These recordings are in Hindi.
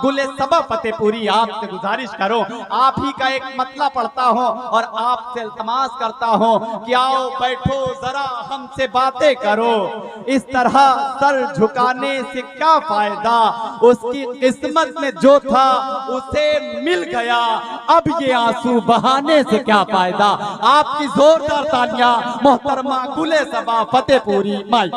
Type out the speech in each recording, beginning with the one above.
गुले सबा फतेहपुरी आपसे गुजारिश करो, आप ही का एक मतला पढ़ता हूँ और आपसे इल्तमास करता हूँ कि आओ बैठो जरा हमसे बातें करो। इस तरह सर झुकाने से क्या फायदा, उसकी किस्मत में जो था उसे मिल गया, अब ये आंसू बहाने से क्या फायदा। आपकी जोरदार तालियां मोहतरमा गुले सबा फतेहपुरी माई।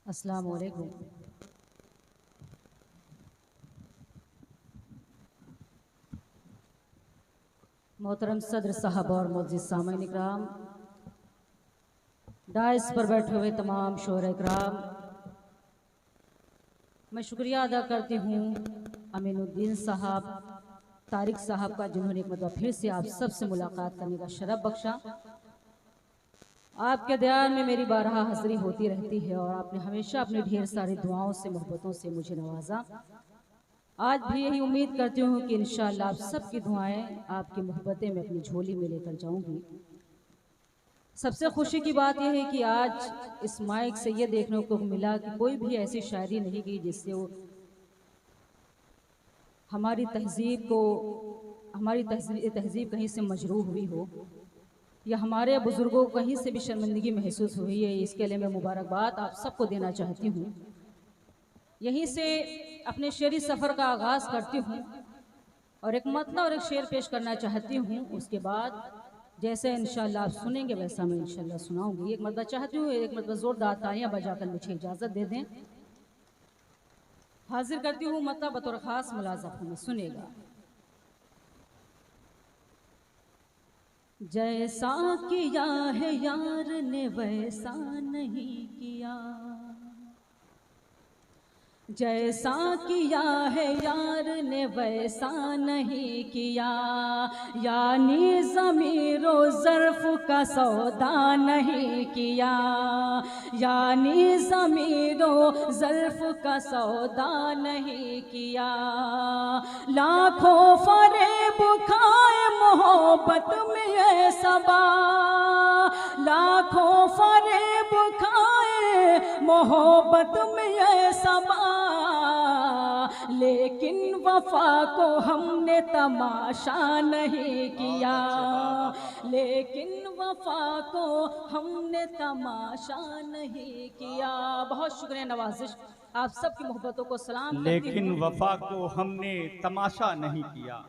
अस्सलाम वालेकुम। मोहतरम सदर साहब और मोअज़्ज़िज़ सामईन इकराम, डाइस पर बैठे हुए तमाम शोहरे इकराम, मैं शुक्रिया अदा करती हूँ अमीनुद्दीन साहब, तारिक साहब का, जिन्होंने एक मरतबा फिर से आप सबसे मुलाकात करने का शरफ बख्शा। आपके दयान में मेरी बारहा हाज़िरी होती रहती है और आपने हमेशा अपनी ढेर सारी दुआओं से, मोहब्बतों से मुझे नवाजा। आज भी यही उम्मीद करती हूँ कि इंशाअल्लाह आप सबकी दुआएं, आपकी मोहब्बतें मैं अपनी झोली में लेकर जाऊंगी। सबसे खुशी की बात यह है कि आज इस माइक से ये देखने को मिला कि कोई भी ऐसी शायरी नहीं की जिससे वो हमारी तहजीब को, हमारी तहजीब कहीं से मजरूह हुई हो या हमारे बुजुर्गों को कहीं से भी शर्मिंदगी महसूस हुई है। इसके लिए मैं मुबारकबाद आप सबको देना चाहती हूँ। यहीं से अपने शेरी सफ़र का आगाज़ करती हूँ और एक मतला और एक शेर पेश करना चाहती हूँ। उसके बाद जैसे इंशाअल्लाह आप सुनेंगे वैसा मैं इंशाअल्लाह सुनाऊंगी। एक मतला चाहती हूँ, एक मतला ज़ोरदार तालियां बजाकर मुझे इजाज़त दे दें। हाजिर करती हूँ मतला बतौर ख़ास मुलाज़ा में, सुनेगा। जैसा किया है यार ने वैसा नहीं किया, जैसा किया है यार ने वैसा नहीं किया, यानी ज़मीरो ज़र्फ़ का सौदा नहीं किया, यानी ज़मीरो ज़र्फ़ का सौदा नहीं किया। लाखों फ़रेब खाए मोहब्बत में ये सबा, लाखों फ़रेब खाए मोहब्बत में ये सबा, लेकिन वफा को हमने तमाशा नहीं किया, लेकिन वफा को हमने तमाशा नहीं किया। बहुत शुक्रिया नवाजिश, आप सबकी मोहब्बतों को सलाम। लेकिन वफा को हमने तमाशा नहीं किया।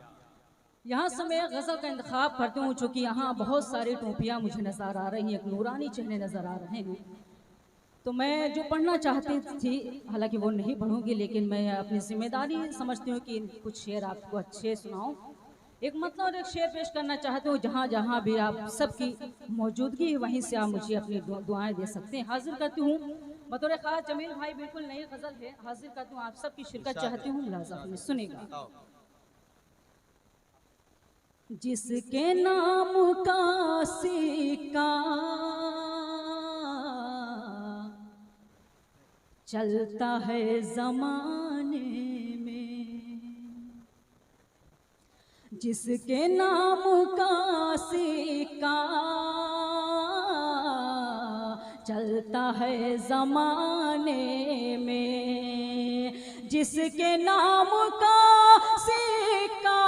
यहाँ से मैं गज़ल का इंतखाब करती हूँ चूँकि यहाँ बहुत सारी टोपियाँ मुझे नज़र आ रही हैं, एक नूरानी चेहरे नज़र आ रहे हैं, तो मैं जो पढ़ना चाहती थी, हालांकि वो नहीं पढ़ूंगी, लेकिन मैं अपनी जिम्मेदारी समझती हूँ कि कुछ शेर आपको अच्छे सुनाऊं। एक मतलब और एक शेर पेश करना चाहती हूँ, जहाँ जहाँ भी आप सबकी मौजूदगी है वहीं से आप मुझे अपनी दुआएं दे सकते हैं। हाजिर करती हूँ बतौर खास जमील भाई, बिल्कुल नई गज़ल है, हाजिर करती हूँ, आप सबकी शिरकत चाहती हूँ। मुलाज़ा में सुनेगा। जिसके नाम का सिक्का चलता है ज़माने में, जिसके नाम का सिक्का चलता है ज़माने में, जिसके नाम का सिक्का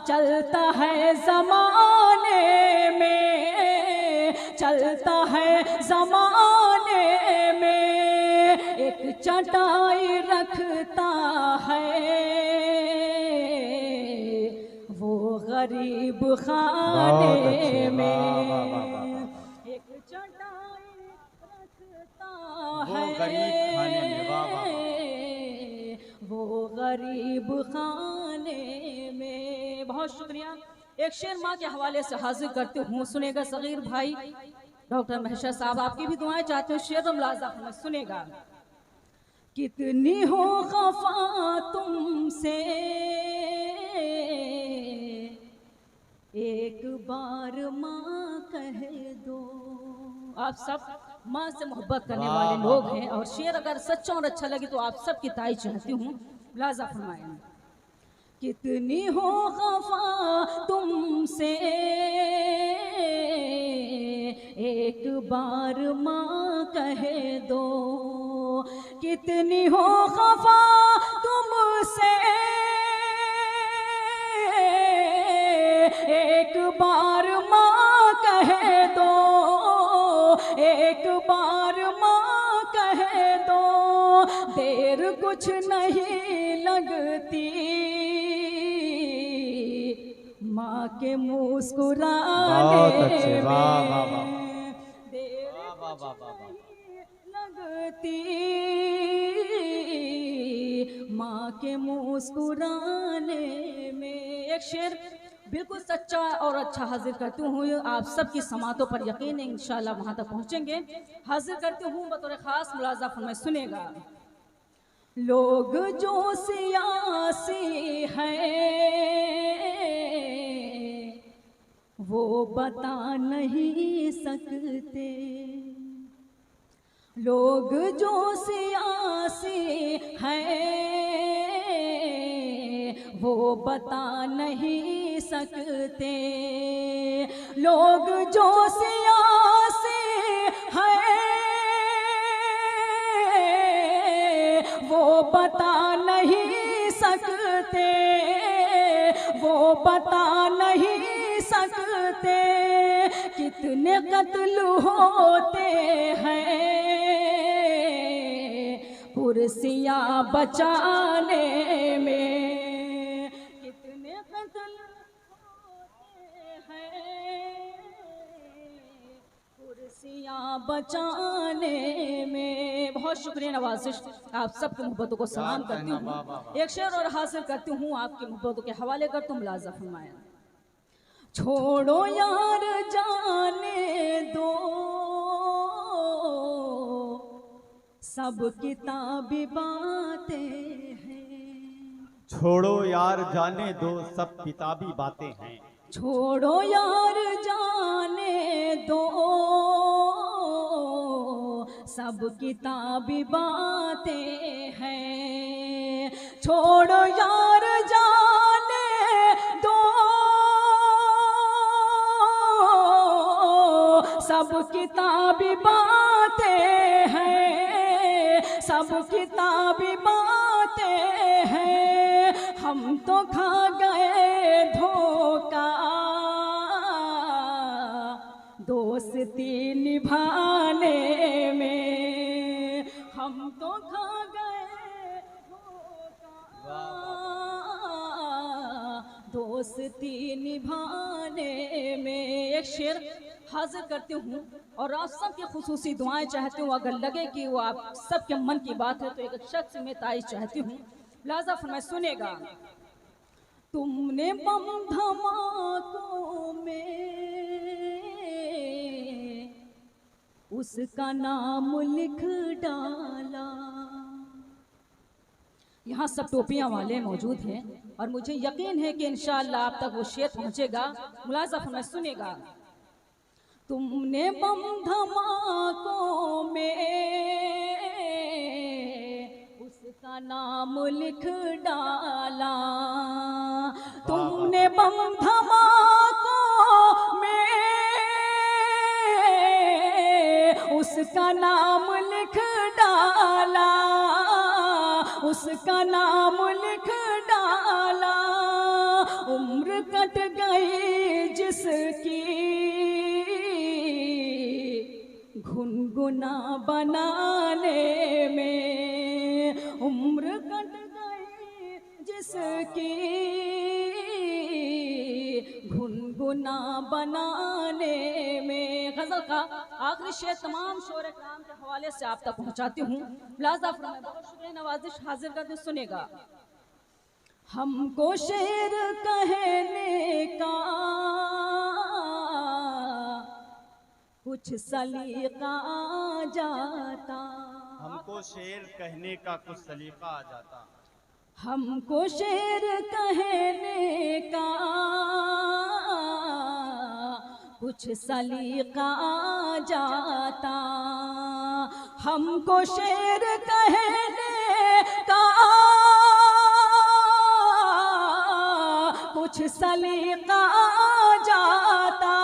चलता है ज़माने में, चलता है ज़माने में, एक चटाई रखता है वो गरीब खाने में, एक चटाई रखता है वो गरीब खाने में। बहुत शुक्रिया। एक शेर माँ के हवाले से हाजिर करते हूँ, सुनेगा सगीर भाई डॉक्टर महशर साहब, आपकी भी दुआएं चाहते हो। शेर मुलाज़ा में सुनेगा। कितनी हो खफा तुमसे एक बार माँ कह दो। आप सब माँ से मोहब्बत करने वाले लोग हैं। और शेर अगर सच्चा और अच्छा लगे तो आप सबकी तारीफ चाहती हूँ। मुलाजा फरमाएं। कितनी हो खफा तुमसे एक बार माँ कह दो, कितनी हो खफा तुमसे एक बार माँ कह दो, एक बार माँ कह दो, देर कुछ नहीं लगती माँ के मुस्कुराने में, देर कुछ नहीं लगती माँ के मुस्कुराने में। एक शेर बिल्कुल सच्चा और अच्छा हाजिर करती हूँ। आप सबकी समातों पर यकीन है, इंशाल्लाह वहां तक पहुंचेंगे। हाजिर करती हूँ बतौर खास, मुलाजा फरमाए सुनेगा। लोग जो सियासी हैं वो बता नहीं सकते, लोग जो सियासी हैं वो बता नहीं सकते, लोग जो सियासी हैं वो बता नहीं सकते, वो बता नहीं सकते कितने कत्ल होते हैं कुर्सियाँ बचाने में, कितने कत्ल होते हैं कुर्सियाँ बचाने में। बहुत शुक्रिया नवाजिश, आप सबकी मोहब्बतों को सलाम करती हूँ। एक शेर और हासिल करती हूँ आपकी मोहब्बतों के हवाले कर तुम मुलाजा फरमाया। छोड़ो यार जाने दो सब किताबी बातें हैं, छोड़ो यार जाने दो सब किताबी बातें हैं, छोड़ो यार जाने दो सब किताबी बातें हैं, छोड़ो यार जाने दो सब किताबी बातें हैं, सब किताबी बातें हैं, हम तो खा गए धोखा दोस्ती निभाने में, हम तो खा गए धोखा दोस्ती निभाने में। एक शेर हाजिर करती हूँ और आप सबकी खुसूसी दुआएं चाहती हूँ। अगर लगे कि वो आप सबके मन की बात है तो एक शख्स में तारीफ चाहती हूँ। लाजा फरमाए सुनेगा। तुमने बम धमाकों में उसका नाम लिख डाला। यहाँ सब टोपियां वाले मौजूद हैं और मुझे यकीन है कि इंशाअल्लाह आप तक वो शेर पहुंचेगा। मुलाजा फरमाए सुनेगा। तुमने बम धमाकों में उसका नाम लिख डाला, तुमने बम धमाकों में उसका नाम लिख डाला, उसका नाम लिख डाला। उम्र कट गई जिसकी गुनगुना बनाने में, उम्र कट गई जिसकी गुनगुना बनाने में। गजल का आखिरी शेर तमाम शोर कराम के हवाले से आप तक पहुंचाती हूँ। लाजा फरमाए बहुत शुक्रिया नवाजिश हाजिर करके सुनेगा। हमको शेर कहने का कुछ सलीका आ जाता, हमको शेर कहने का कुछ सलीका आ जाता, हमको शेर कहने का कुछ सलीका आ जाता, हमको शेर कहने का कुछ सलीका आ जाता,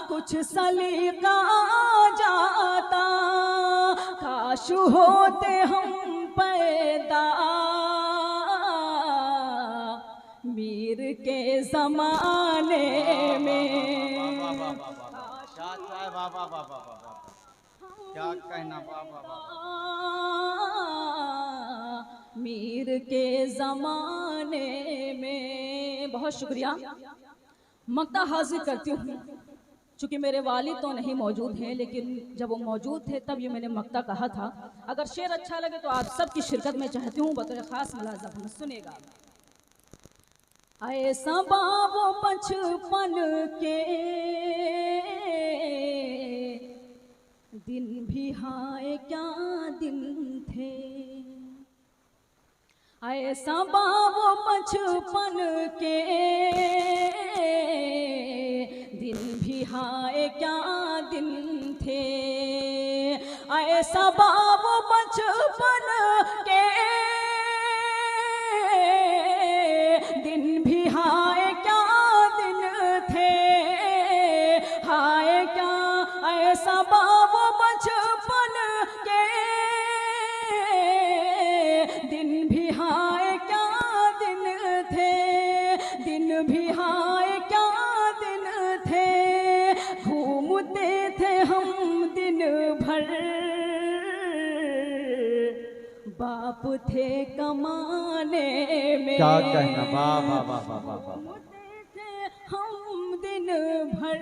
कुछ सलीका आ जाता, काश होते हम पैदा मीर के जमाने में। क्या कहना मीर के जमाने में। बहुत शुक्रिया। मक्ता हाजिर करती हूँ, चूँकि मेरे वालिद तो नहीं मौजूद हैं, लेकिन जब वो मौजूद थे तब ये मैंने मक्ता कहा था। अगर शेर अच्छा लगे तो आप सबकी शिरकत में चाहती हूँ, बतौर ख़ास मुलाज़ा सुनेगा। ऐसा बाबो बचपन के दिन भी हाय क्या दिन थे, ऐसा बाबो बचपन के दिन भी हाय क्या दिन थे, ऐसा बाबो बचपन के दिन भी हाय क्या दिन थे, हाय क्या ऐसा बाबो बचपन के दिन भी हाय क्या दिन थे, दिन भी हाय क्या दिन थे, घूमते थे हम दिन भर, बाप थे कमाने में। क्या कहना, वाह वाह वाह वाह वाह वाह। घूमते थे हम दिन भर,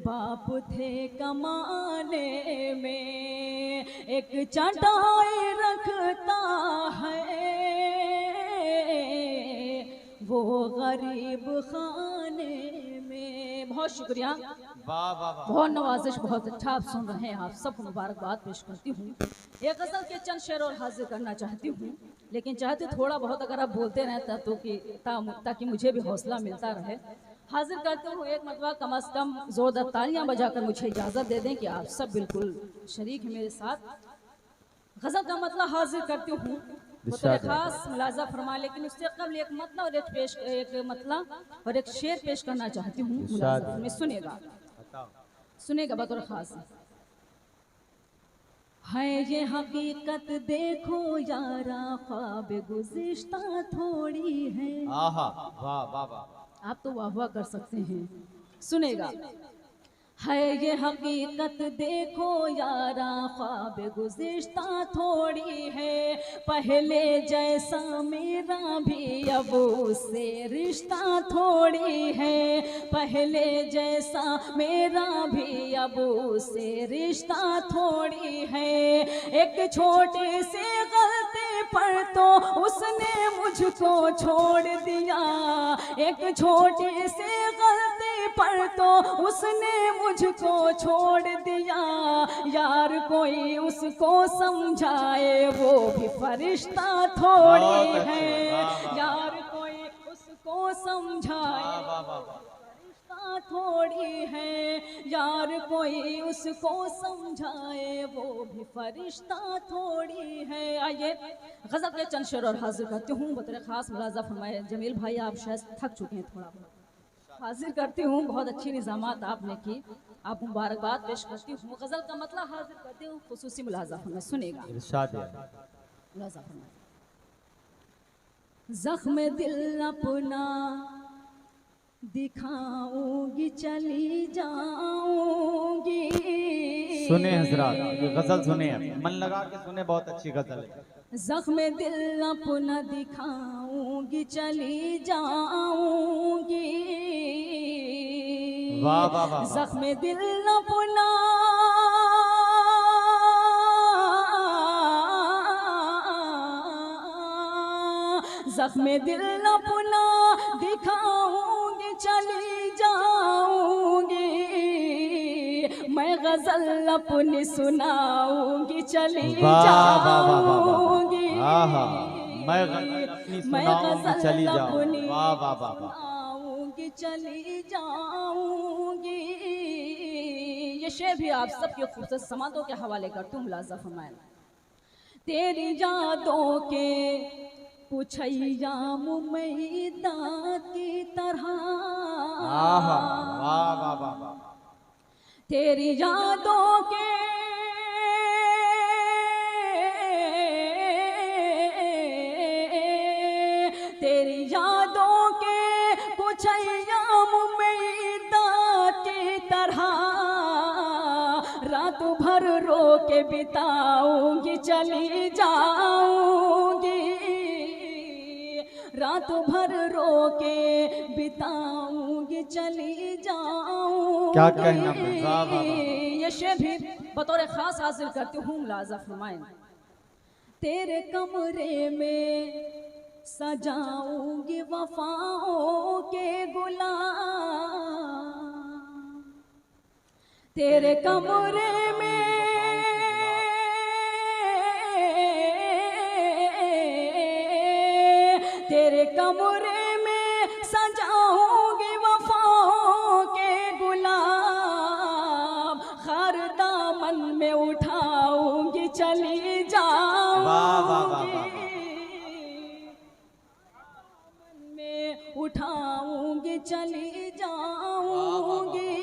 बाप थे कमाने में, एक चटाई रखता है वो गरीब खाने में। बहुत शुक्रिया, वाह वाह वाह। बहुत नवाजिश, बहुत अच्छा आप सुन रहे हैं। आप सबको मुबारकबाद पेश करती हूँ। एक गज़ल के चंद शेर और हाजिर करना चाहती हूँ, लेकिन चाहती थोड़ा बहुत अगर आप बोलते रहें तो ताकि मुझे भी हौसला मिलता रहे। हाजिर करती हूँ एक मरतबा, कम अज़ कम ज़ोरदार तालियां बजाकर मुझे इजाज़त दे दें कि आप सब बिल्कुल शरीक हैं मेरे साथ। गज़ल का मतलब हाजिर करती हूँ, खास मुलाजा फरमा, लेकिन उससे कबल एक मतलब और एक मतलब और एक शेर पेश करना चाहती हूँ मुलाजा में। सुनेगा बतौर खास। है ये हकीकत देखो यारा, ख्वाब गुज़िश्ता थोड़ी है। आहा, वाह वाह वाह। आप तो वाह वाह कर सकते हैं। सुनेगा। है ये हकीकत देखो यारा, ख्वाब गुज़िश्ता थोड़ी है, पहले जैसा मेरा भी अब उससे रिश्ता थोड़ी है, पहले जैसा मेरा भी अब उससे रिश्ता थोड़ी है, एक छोटे से गलती पर तो उसने मुझको छोड़ दिया, एक छोटे से गलती पर तो उसने मुझको छोड़ दिया, यार कोई उसको समझाए वो भी फरिश्ता थोड़ी है, यार कोई उसको समझाए फरिश्ता थोड़ी है, यार कोई उसको समझाए वो भी फरिश्ता थोड़ी है। आइए गज़ल के चंद शेर और हाजिर करती हूँ, बतौर खास मुलाजा फरमाए। जमील भाई आप शायद थक चुके हैं थोड़ा, हाजिर करती हूँ। बहुत अच्छी निज़ामात आपने की, आप मुबारकबाद पेश करती हूँ। गज़ल का मतलब हाजिर करती हूँ, खुसूसी मुलाजा फरमाए। सुनेगा मुलाजा फरमाए। ज़ख्म दिल अपना दिखाऊंगी चली जाऊंगी। सुने हजरात, गजल सुने, मन लगा के सुने, बहुत अच्छी गजल है। ज़ख्म दिल अपना दिखाऊंगी चली जाऊंगी। वाह वाह वाह। ज़ख्म दिल अपना ज़ख्म दिल अपना दिखाऊंगी चली जाऊंगी। मैं गज़ल अपनी सुनाऊंगी चली जाऊंगी। मैं गज़ल अपनी सुनाऊंगी चली जाऊंगी। वाह वाह वाह। जाऊंगी चली जाऊंगी। ये शेर भी आप सबके खूबसूरत समातों के हवाले करती हूँ, मुलाजा फरमाएं। तेरी यादों के पुछैया मुमैदा की तरह, वाह वाह वाह वाह, तेरी यादों के तेरी यादों के पुछैया मुमैदा की तरह, रात भर रो के बिताऊंगी चली जाऊंगी, रात भर रो के बिताऊंगी चली जाऊंगी। क्या कहना, वाह वाह वाह। ये शेर भी बतौर खास हासिल करती हूँ, मुलाजा फरमाएं। तेरे कमरे में सजाऊंगी वफाओं के गुलाब, तेरे कमरे में तेरे कमरे में सजाऊंगी वफाओं के गुलाब, हर दामन में उठाऊंगी चली जाऊंगी, में उठाऊंगी चली जाऊंगी।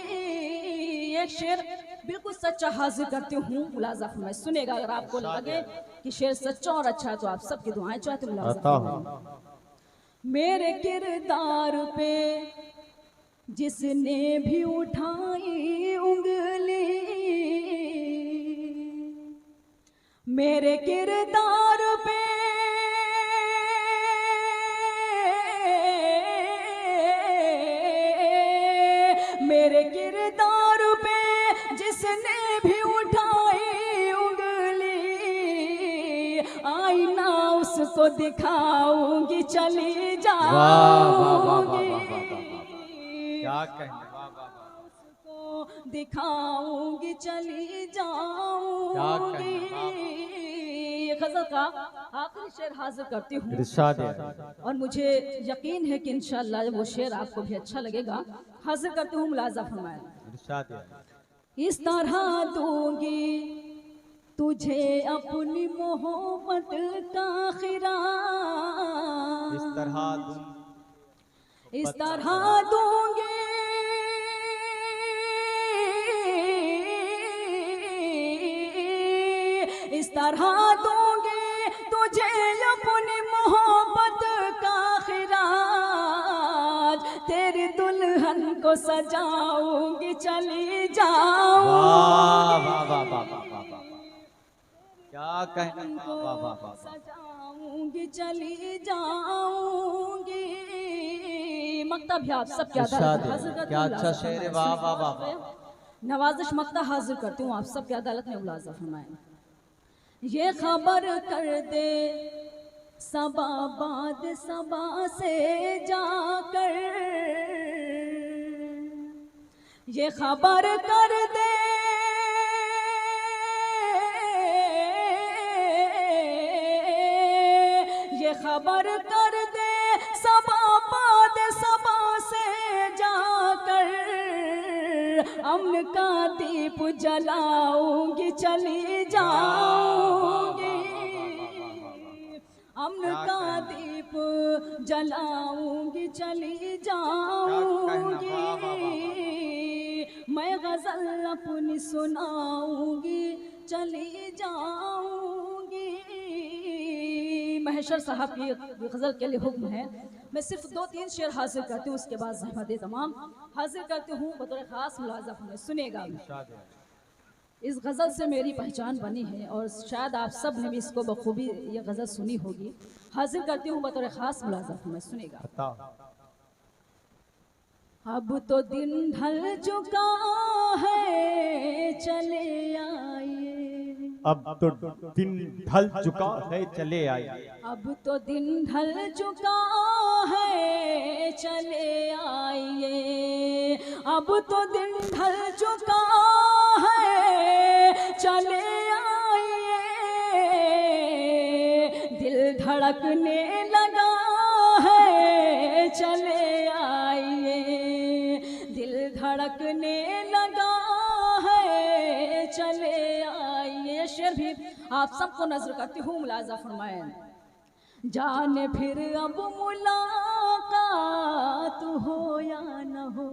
एक शेर बिल्कुल सच्चा हाजिर करती हूँ, मुलाजा फरमाएं। सुनेगा, अगर आपको लगे कि शेर सच्चा और अच्छा है तो आप सबकी दुआएं चाहते हैं, मुलाजा फरमाएं। मेरे किरदार पे जिसने भी उठाई उंगली, मेरे किरदार पे मेरे किरदार पे जिसने भी उठाई उंगली, आईना उसको दिखाऊंगी चली जाऊंगी, क्या कहना, उसको दिखाऊंगी चली जाऊंगी। ये गजल का आखिरी शेर हाजिर करती हूँ, इरशाद है। और मुझे यकीन है कि इंशाअल्लाह वो शेर आपको भी अच्छा लगेगा। हाजिर करती हूँ, मुलाजा फरमाएं। इरशाद है। इस तरह दूंगी तुझे अपनी मोहब्बत का खिराज, इस तरह इस तरह दूंगी इस तरह दूंगी तुझे अपनी मोहब्बत का खिराज, तेरी दुल्हन को सजाऊंगी चली जाऊंगी, क्या कहना, वाह वाह वाह, सजाऊंगी चली जाऊंगी। मक्ता भी आप सब क्या क्या अच्छा शेर है, वाह वाह वाह। नवाजिश मक्ता हाजिर करती हूँ आप सब की अदालत में, मुलाजा फरमाएं। ये खबर कर दे सबा बाद सबा से जाकर, ये खबर कर दे ये खबर कर दे सबा बाद सबा से जाकर, अमन का दीप जलाऊंगी चली जाऊंगी, अमन का दीप जलाऊंगी चली जाऊंगी, मैं गजल अपनी सुनाऊंगी चली जाऊंगी। महशर साहब की गजल के लिए हुक्म है, मैं सिर्फ 2-3 शेर हाजिर करती हूँ, उसके बाद ज़हमत तमाम हाजिर करती हूँ बतौर ख़ास मुलाजा फरमाएं। सुनेगा, इस गज़ल से मेरी पहचान बनी है और शायद आप सब ने भी इसको बखूबी ये गज़ल सुनी होगी। हाजिर करती हूँ बतौर ख़ास मुलाजा फरमाएं। सुनेगा। अब तो दिन ढल चुका है चले आइए, अब तो दिन ढल चुका है चले आइए, अब तो दिन ढल चुका है चले आइए, अब तो दिन ढल चुका है चले आइए, दिल धड़कने लगा है चले आइए, करने लगा है, चले आइए। ये शेर भी आप सबको नजर करती हूँ, मुलाजा फरमाए। जाने फिर अब मुलाकात हो या न हो,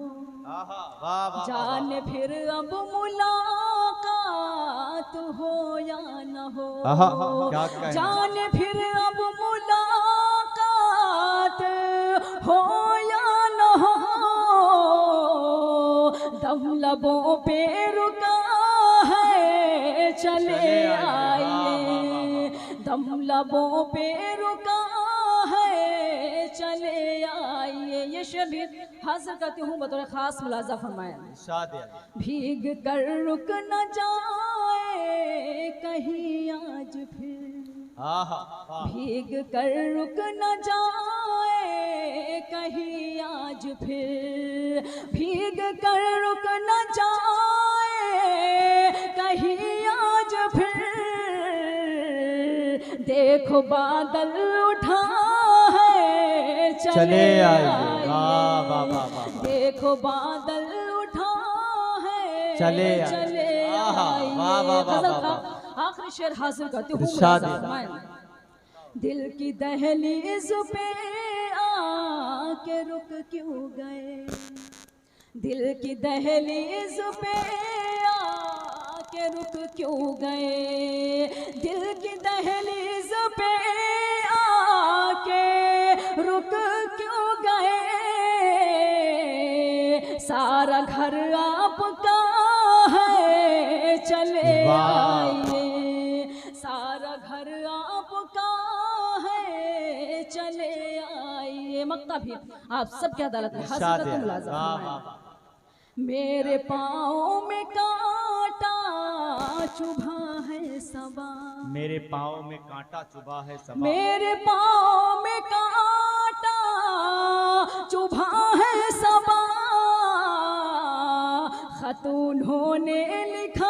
जाने फिर अब मुलाकात हो या न हो, जाने फिर अब मुलाकात हो या न हो, दम लबों पे रुका है, चले आइए। दम लबों पे रुका है, चले आइए। ये शेर भी हासिल करती हूँ बतौर खास, मुलाजा फरमाए। भीग कर रुक न जाए कहीं आज फिर, भीग कर रुक न जाए कहीं आज फिर, भीग कर रुक न जाए कहीं आज फिर, देखो बादल उठा है, चले आइए। देखो बादल उठा है, चले आइए। आखिरी शेर हासिल करती हूँ, दिल की दहलीज पे आके रुक क्यों गए, दिल की दहलीज पे आके रुक क्यों गए, दिल की दहलीज पे आके रुक क्यों गए, सारा घर आपका है, चले आइए। सारा घर आपका है, चले आइए। मक्ता भी आप सबकी अदालत में हासिल करते मुलाज़ा। मेरे पाँव में कांटा चुभा है सबा, मेरे पाँव में कांटा चुभा है सबा, मेरे पाँव में कांटा चुभा है सबा, खत उन्होंने लिखा